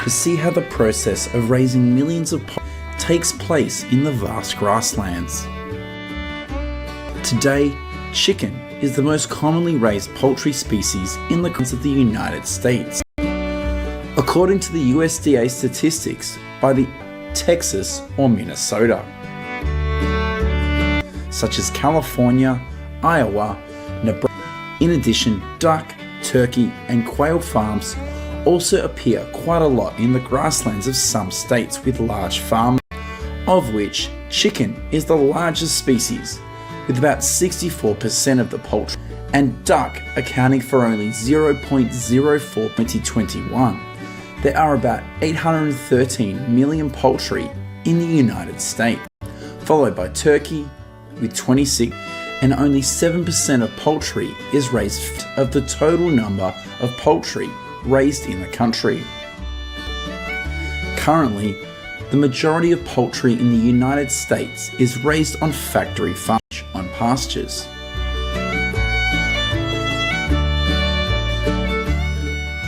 to see how the process of raising millions of poultry takes place in the vast grasslands. Today, chicken is the most commonly raised poultry species in the country of the United States. According to the USDA statistics by the Texas or Minnesota, such as California, Iowa, Nebraska. In addition, duck, turkey and quail farms also appear quite a lot in the grasslands of some states with large farms, of which chicken is the largest species, with about 64% of the poultry, and duck accounting for only 0.04 in 2021. There are about 813 million poultry in the United States, followed by turkey with 26, and only 7% of poultry is raised of the total number of poultry raised in the country. Currently, the majority of poultry in the United States is raised on factory farms on pastures.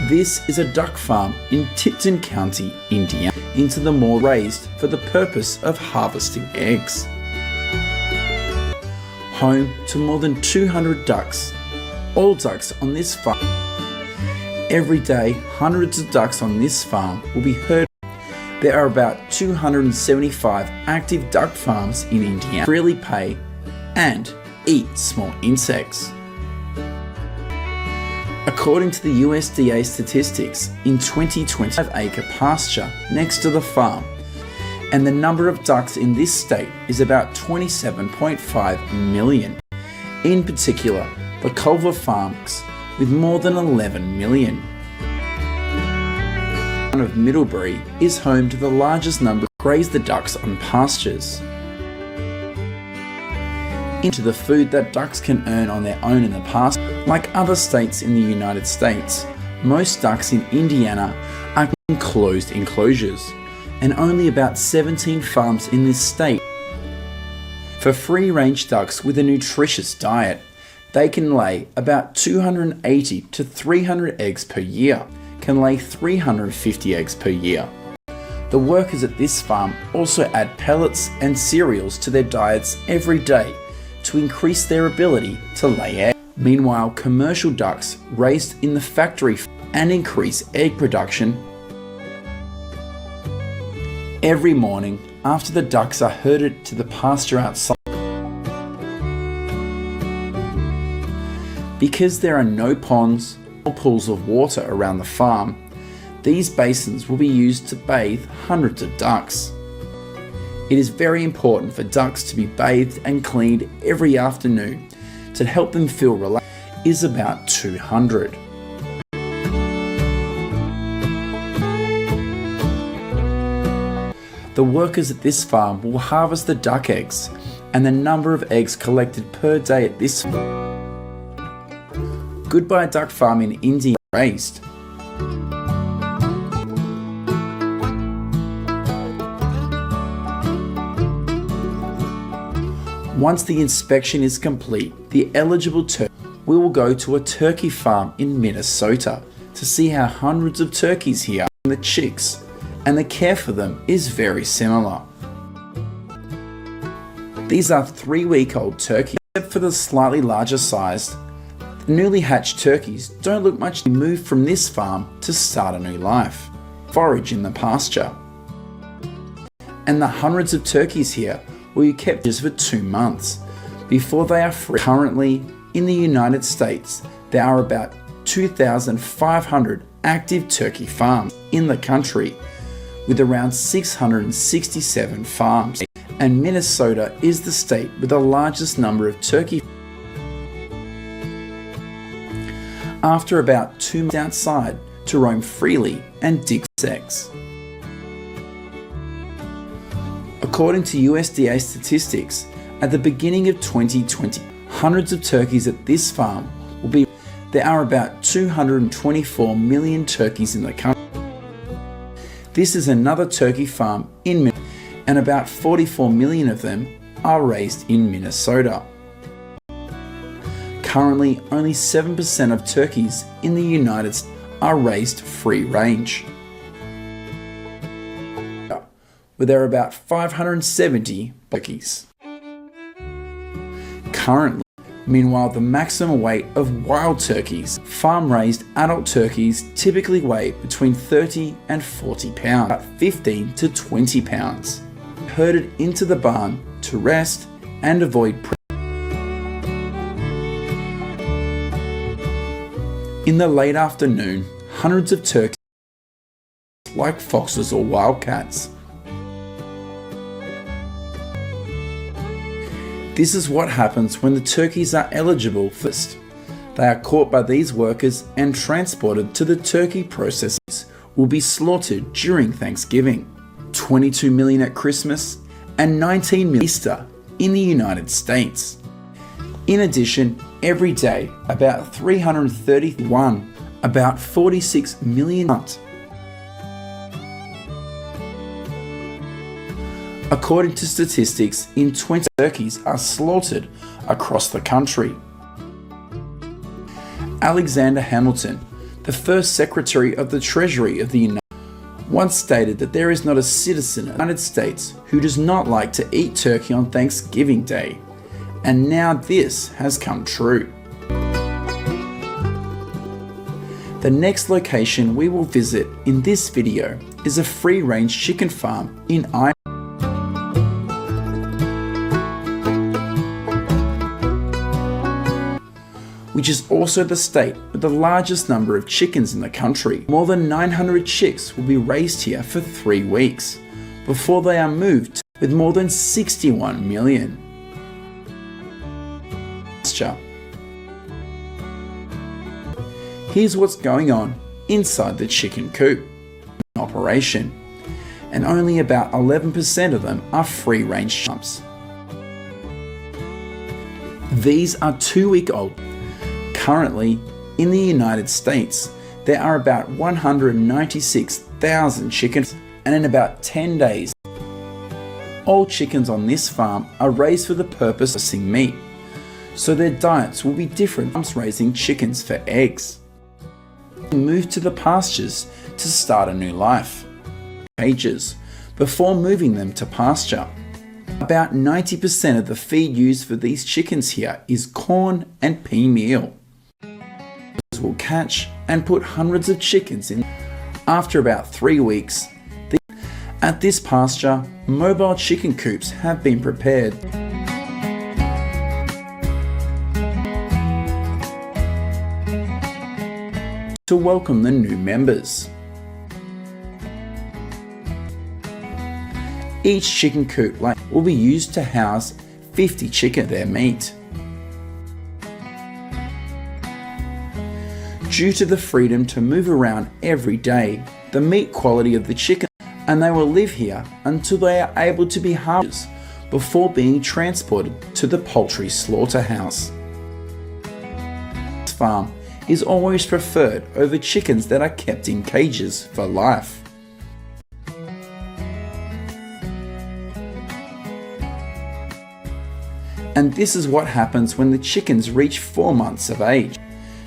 This is a duck farm in Tipton County, Indiana, into the more raised for the purpose of harvesting eggs. Home to more than 200 ducks. All ducks on this farm. Every day, hundreds of ducks on this farm will be herded. There are about 275 active duck farms in Indiana. Freely pay and eat small insects. According to the USDA statistics, in 2020, 5-acre pasture next to the farm, and the number of ducks in this state is about 27.5 million. In particular, the Culver farms with more than 11 million. The town of Middlebury is home to the largest number of graze the ducks on pastures. Into the food that ducks can earn on their own in the past, like other states in the United States, most ducks in Indiana are in closed enclosures, and only about 17 farms in this state. For free-range ducks with a nutritious diet, they can lay about 280 to 300 eggs per year, can lay 350 eggs per year. The workers at this farm also add pellets and cereals to their diets every day to increase their ability to lay eggs. Meanwhile, commercial ducks raised in the factory and increase egg production. Every morning, after the ducks are herded to the pasture outside, because there are no ponds or pools of water around the farm, these basins will be used to bathe hundreds of ducks. It is very important for ducks to be bathed and cleaned every afternoon to help them feel relaxed. Is about 200. The workers at this farm will harvest the duck eggs, and the number of eggs collected per day at this Goodbye Duck Farm in India raised. Once the inspection is complete, the eligible turkey we will go to a turkey farm in Minnesota to see how hundreds of turkeys here are the chicks, and the care for them is very similar. These are 3-week-old turkeys, except for the slightly larger sized. The newly hatched turkeys don't look much to move from this farm to start a new life, forage in the pasture. And the hundreds of turkeys here will be kept just for 2 months before they are free. Currently, in the United States, there are about 2,500 active turkey farms in the country, with around 667 farms, and Minnesota is the state with the largest number of turkey. After about 2 months outside to roam freely and dig insects. According to USDA statistics, at the beginning of 2020, hundreds of turkeys at this farm will be. There are about 224 million turkeys in the country. This is another turkey farm in Minnesota, and about 44 million of them are raised in Minnesota. Currently, only 7% of turkeys in the United States are raised free range. where there are about 570 turkeys. Currently, meanwhile, the maximum weight of wild turkeys, farm-raised adult turkeys typically weigh between 30 and 40 pounds, about 15 to 20 pounds, herded into the barn to rest and avoid In the late afternoon, hundreds of turkeys, like foxes or wildcats. This is what happens when the turkeys are eligible for this. They are caught by these workers and transported to the turkey processors, will be slaughtered during Thanksgiving, 22 million at Christmas, and 19 million Easter in the United States. In addition, every day, about 331, about 46 million. According to statistics, in 20 turkeys are slaughtered across the country. Alexander Hamilton, the first Secretary of the Treasury of the United States, once stated that there is not a citizen of the United States who does not like to eat turkey on Thanksgiving Day. And now this has come true. The next location we will visit in this video is a free-range chicken farm in Ireland, which is also the state with the largest number of chickens in the country. More than 900 chicks will be raised here for 3 weeks before they are moved with more than 61 million. Here's what's going on inside the chicken coop operation, and only about 11% of them are free-range chumps. These are 2-week-old. Currently, in the United States, there are about 196,000 chickens, and in about 10 days, all chickens on this farm are raised for the purpose of processing meat, so their diets will be different from raising chickens for eggs. Move to the pastures to start a new life. Cages before moving them to pasture. About 90% of the feed used for these chickens here is corn and pea meal. Will catch and put hundreds of chickens in. After about 3 weeks, at this pasture, mobile chicken coops have been prepared to welcome the new members. Each chicken coop will be used to house 50 chicken their meat. Due to the freedom to move around every day, the meat quality of the chicken, and they will live here until they are able to be harvested before being transported to the poultry slaughterhouse. This farm is always preferred over chickens that are kept in cages for life. And this is what happens when the chickens reach 4 months of age.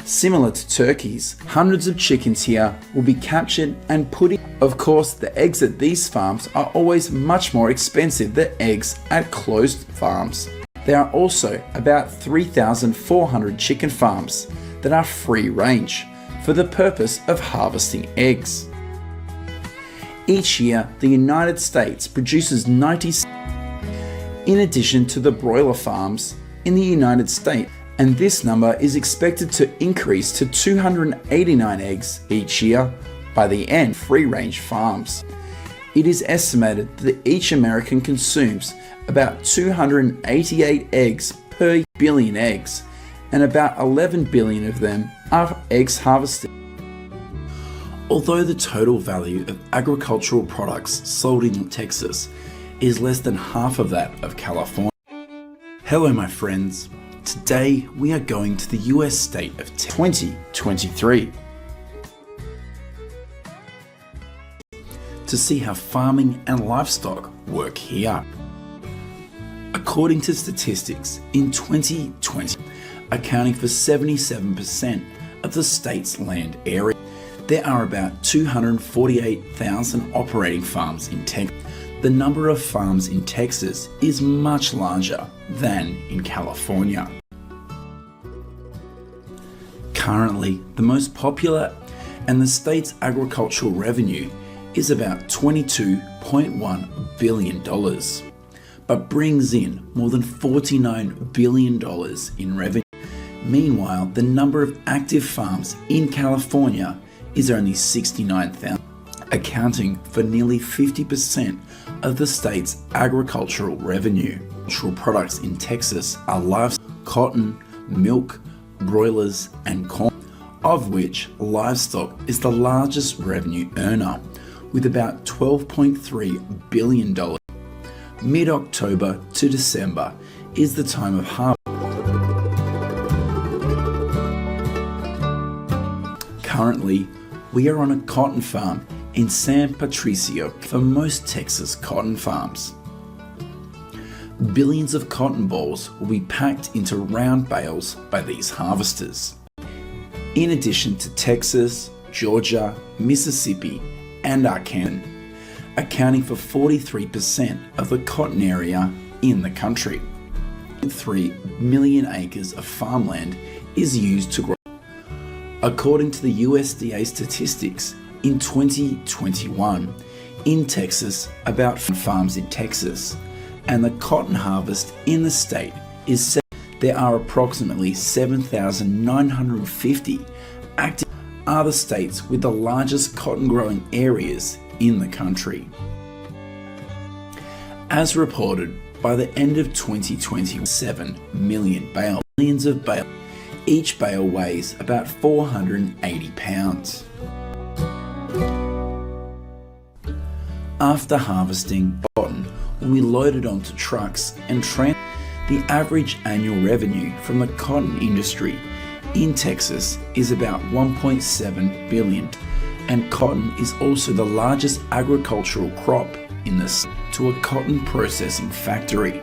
Similar to turkeys, hundreds of chickens here will be captured and put in. Of course, the eggs at these farms are always much more expensive than eggs at closed farms. There are also about 3,400 chicken farms that are free range for the purpose of harvesting eggs. Each year, the United States produces 90, in addition to the broiler farms in the United States, and this number is expected to increase to 289 eggs each year by the end of free-range farms. It is estimated that each American consumes about 288 eggs per billion eggs, and about 11 billion of them are eggs harvested. Although the total value of agricultural products sold in Texas is less than half of that of California. Hello my friends. Today we are going to the US state of 2023 to see how farming and livestock work here. According to statistics, in 2020, accounting for 77% of the state's land area, there are about 248,000 operating farms in Texas. the number of farms in Texas is much larger than in California. Currently, the most popular and the state's agricultural revenue is about $22.1 billion, but brings in more than $49 billion in revenue. Meanwhile, the number of active farms in California is only 69,000, accounting for nearly 50% of the state's agricultural revenue. Agricultural products in Texas are livestock, cotton, milk, broilers, and corn, of which livestock is the largest revenue earner, with about $12.3 billion. Mid-October to December is the time of harvest. Currently, we are on a cotton farm in San Patricio for most Texas cotton farms. Billions of cotton balls will be packed into round bales by these harvesters. In addition to Texas, Georgia, Mississippi, and Arkansas, accounting for 43% of the cotton area in the country. 3 million acres of farmland is used to grow. According to the USDA statistics, in 2021, in Texas, about farms in Texas, and the cotton harvest in the state is there are approximately 7,950 active are the states with the largest cotton growing areas in the country. As reported, by the end of 2020, 7 million bales, millions of bales. Each bale weighs about 480 pounds. After harvesting, cotton will be loaded onto trucks and the average annual revenue from the cotton industry in Texas is about $1.7 billion, and cotton is also the largest agricultural crop in the state to a cotton processing factory.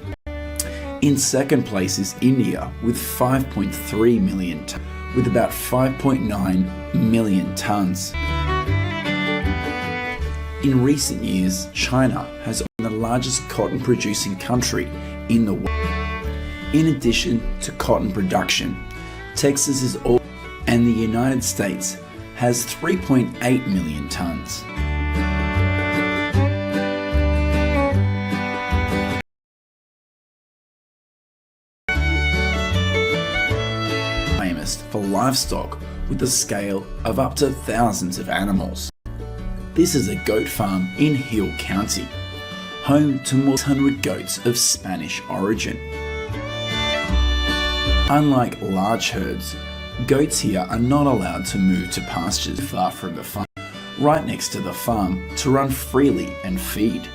In second place is India with 5.3 million tons, with about 5.9 million tons. In recent years, China has been the largest cotton producing country in the world. In addition to cotton production, Texas is also, and the United States has 3.8 million tons. Famous for livestock with a scale of up to thousands of animals. This is a goat farm in Hill County, home to more than 100 goats of Spanish origin. Unlike large herds, goats here are not allowed to move to pastures far from the farm, right next to the farm, to run freely and feed.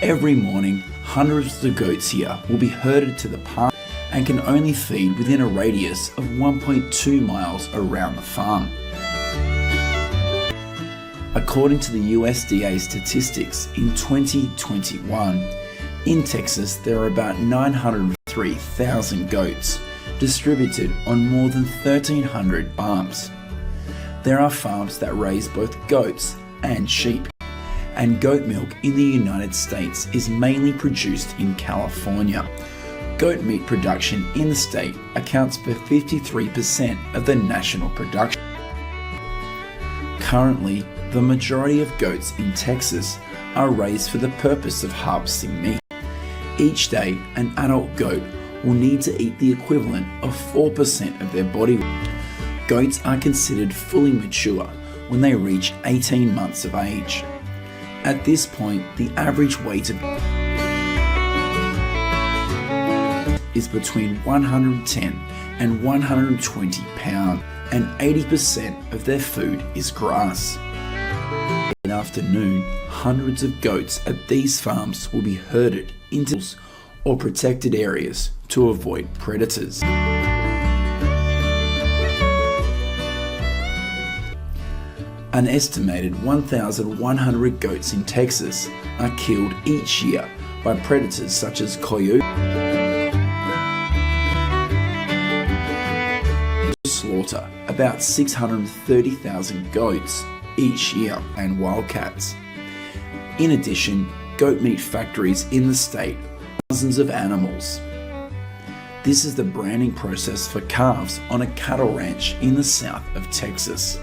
Every morning, hundreds of goats here will be herded to the pasture and can only feed within a radius of 1.2 miles around the farm. According to the USDA statistics, in 2021, in Texas there are about 903,000 goats distributed on more than 1,300 farms. There are farms that raise both goats and sheep, and goat milk in the United States is mainly produced in California. Goat meat production in the state accounts for 53% of the national production. Currently, the majority of goats in Texas are raised for the purpose of harvesting meat. Each day, an adult goat will need to eat the equivalent of 4% of their body weight. Goats are considered fully mature when they reach 18 months of age. At this point, the average weight of is between 110 and 120 pounds, and 80% of their food is grass. In the afternoon, hundreds of goats at these farms will be herded into or protected areas to avoid predators. An estimated 1,100 goats in Texas are killed each year by predators such as coyotes. Slaughter about 630,000 goats each year and wildcats. In addition, goat meat factories in the state thousands of animals. This is the branding process for calves on a cattle ranch in the south of Texas.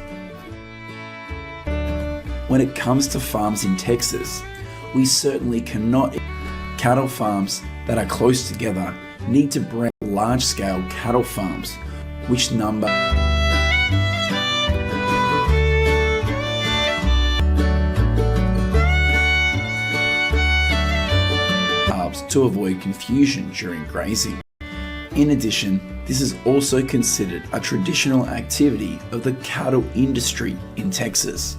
When it comes to farms in Texas, we certainly cannot. Cattle farms that are close together need to brand large-scale cattle farms, which number to avoid confusion during grazing. In addition, this is also considered a traditional activity of the cattle industry in Texas,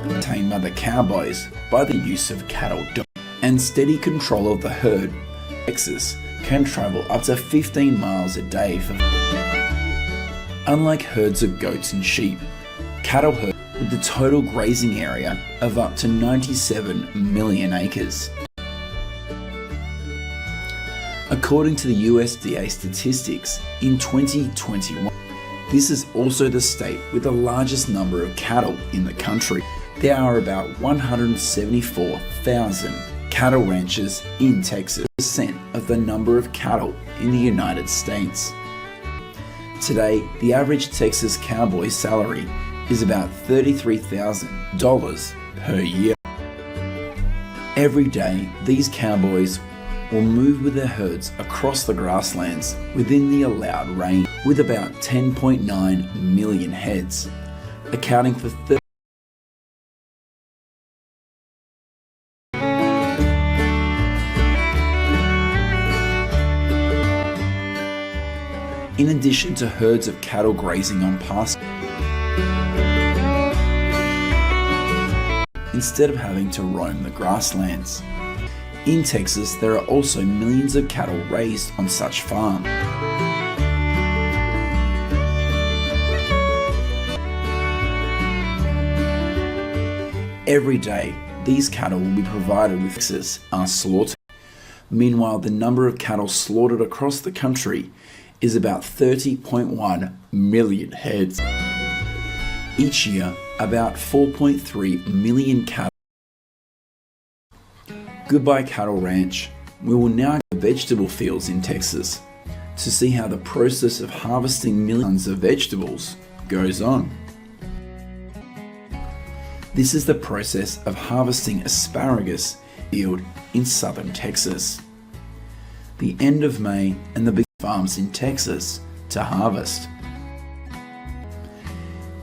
maintained by the cowboys by the use of cattle dogs and steady control of the herd. Texas can travel up to 15 miles a day for. Unlike herds of goats and sheep, cattle herds with the total grazing area of up to 97 million acres. According to the USDA statistics, in 2021, this is also the state with the largest number of cattle in the country. There are about 174,000 cattle ranches in Texas, percent of the number of cattle in the United States. Today, the average Texas cowboy salary is about $33,000 per year. Every day, these cowboys will move with their herds across the grasslands within the allowed range, with about 10.9 million heads, accounting for 30%. In addition to herds of cattle grazing on pasture, instead of having to roam the grasslands. In Texas, there are also millions of cattle raised on such farms. Every day, these cattle will be provided with Texas are slaughtered. Meanwhile, the number of cattle slaughtered across the country is about 30.1 million heads. Each year, about 4.3 million cattle. Goodbye Cattle Ranch. We will now go to vegetable fields in Texas to see how the process of harvesting millions of vegetables goes on. This is the process of harvesting asparagus field in southern Texas. The end of May and the big farms in Texas to harvest.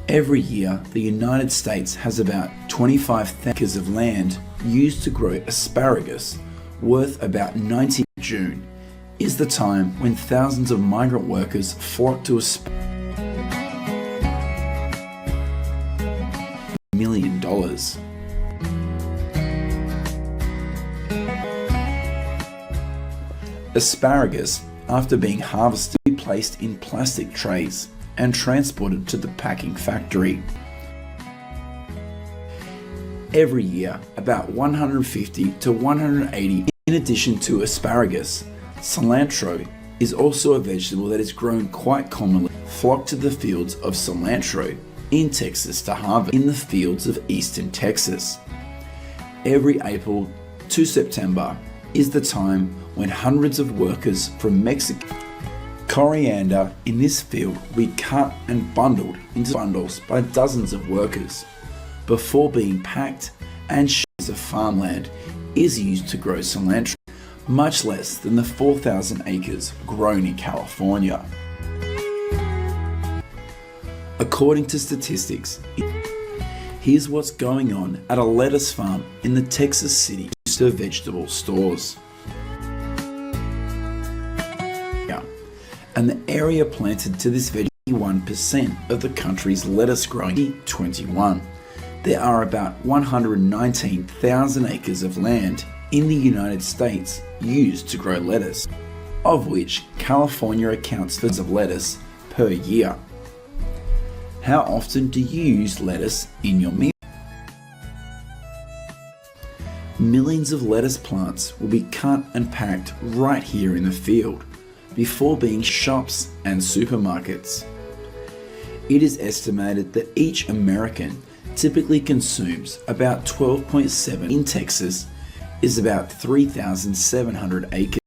Every year, the United States has about 25,000 acres of land used to grow asparagus, worth about 90. June is the time when thousands of migrant workers flock to $1 million. Asparagus, after being harvested, is placed in plastic trays and transported to the packing factory. Every year, about 150 to 180. In addition to asparagus, cilantro is also a vegetable that is grown quite commonly. Flock to the fields of cilantro in Texas to harvest in the fields of eastern Texas. Every April to September is the time when hundreds of workers from Mexico. Coriander in this field will be cut and bundled into bundles by dozens of workers before being packed, and shares of farmland is used to grow cilantro, much less than the 4,000 acres grown in California. According to statistics, here's what's going on at a lettuce farm in the Texas city to vegetable stores. And the area planted to this vegetable, 1% of the country's lettuce growing. 2021. There are about 119,000 acres of land in the United States used to grow lettuce, of which California accounts for of lettuce per year. How often do you use lettuce in your meal? Millions of lettuce plants will be cut and packed right here in the field before being shops and supermarkets. It is estimated that each American typically consumes about 12.7 in Texas is about 3,700 acres.